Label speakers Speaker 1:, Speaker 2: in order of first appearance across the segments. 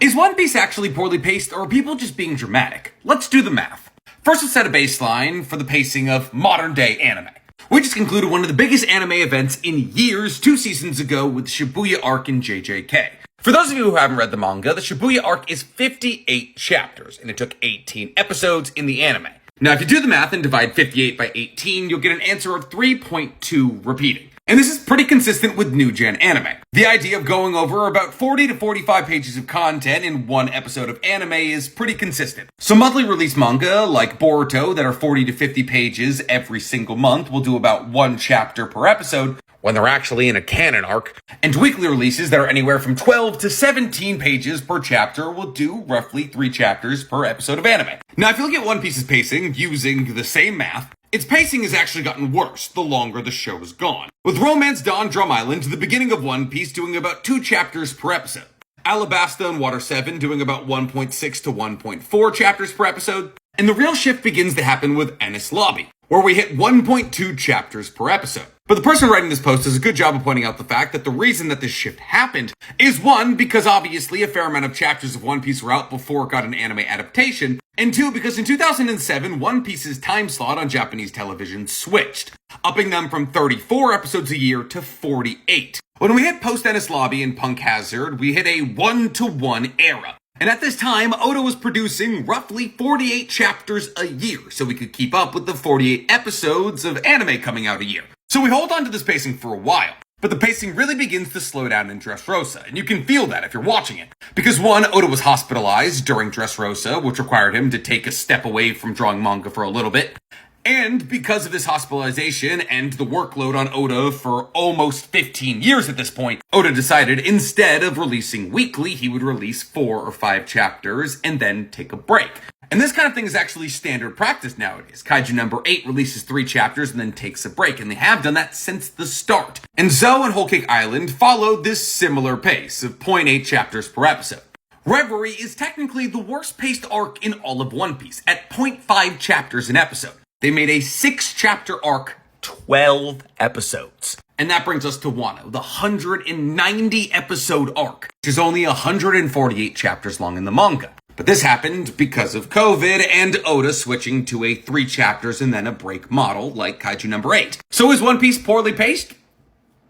Speaker 1: Is One Piece actually poorly paced, or are people just being dramatic? Let's do the math. First, let's set a baseline for the pacing of modern-day anime. We just concluded one of the biggest anime events in years 2 seasons ago with the Shibuya arc in JJK. For those of you who haven't read the manga, the Shibuya arc is 58 chapters, and it took 18 episodes in the anime. Now, if you do the math and divide 58 by 18, you'll get an answer of 3.2 repeating. And this is pretty consistent with new-gen anime. The idea of going over about 40 to 45 pages of content in one episode of anime is pretty consistent. So monthly release manga, like Boruto, that are 40 to 50 pages every single month, will do about 1 chapter per episode, when they're actually in a canon arc, and weekly releases that are anywhere from 12 to 17 pages per chapter will do roughly 3 chapters per episode of anime. Now, if you look at One Piece's pacing using the same math, its pacing has actually gotten worse the longer the show has gone, with Romance Dawn Drum Island to the beginning of One Piece doing about 2 chapters per episode, Alabasta and Water 7 doing about 1.6 to 1.4 chapters per episode, and the real shift begins to happen with Enies Lobby, where we hit 1.2 chapters per episode. But the person writing this post does a good job of pointing out the fact that the reason that this shift happened is 1, because obviously a fair amount of chapters of One Piece were out before it got an anime adaptation, and 2, because in 2007, One Piece's time slot on Japanese television switched, upping them from 34 episodes a year to 48. When we hit post-Enies Lobby and Punk Hazard, we hit a 1-to-1 era. And at this time, Oda was producing roughly 48 chapters a year, so we could keep up with the 48 episodes of anime coming out a year. So we hold on to this pacing for a while, but the pacing really begins to slow down in Dressrosa, and you can feel that if you're watching it. Because 1, Oda was hospitalized during Dressrosa, which required him to take a step away from drawing manga for a little bit. And because of this hospitalization and the workload on Oda for almost 15 years at this point, Oda decided instead of releasing weekly, he would release 4 or 5 chapters and then take a break. And this kind of thing is actually standard practice nowadays. Kaiju number 8 releases 3 chapters and then takes a break, and they have done that since the start. And Zou and Whole Cake Island followed this similar pace of 0.8 chapters per episode. Reverie is technically the worst paced arc in all of One Piece, at 0.5 chapters an episode. They made a 6-chapter arc, 12 episodes. And that brings us to Wano, the 190-episode arc, which is only 148 chapters long in the manga. But this happened because of COVID and Oda switching to a 3 chapters and then a break model like Kaiju number 8. So is One Piece poorly paced?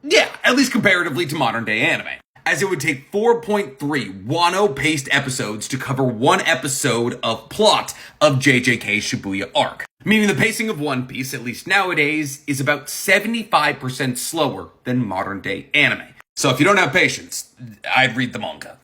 Speaker 1: Yeah, at least comparatively to modern day anime, as it would take 4.3 Wano-paced episodes to cover 1 episode of plot of JJK's Shibuya arc. Meaning the pacing of One Piece, at least nowadays, is about 75% slower than modern day anime. So if you don't have patience, I'd read the manga.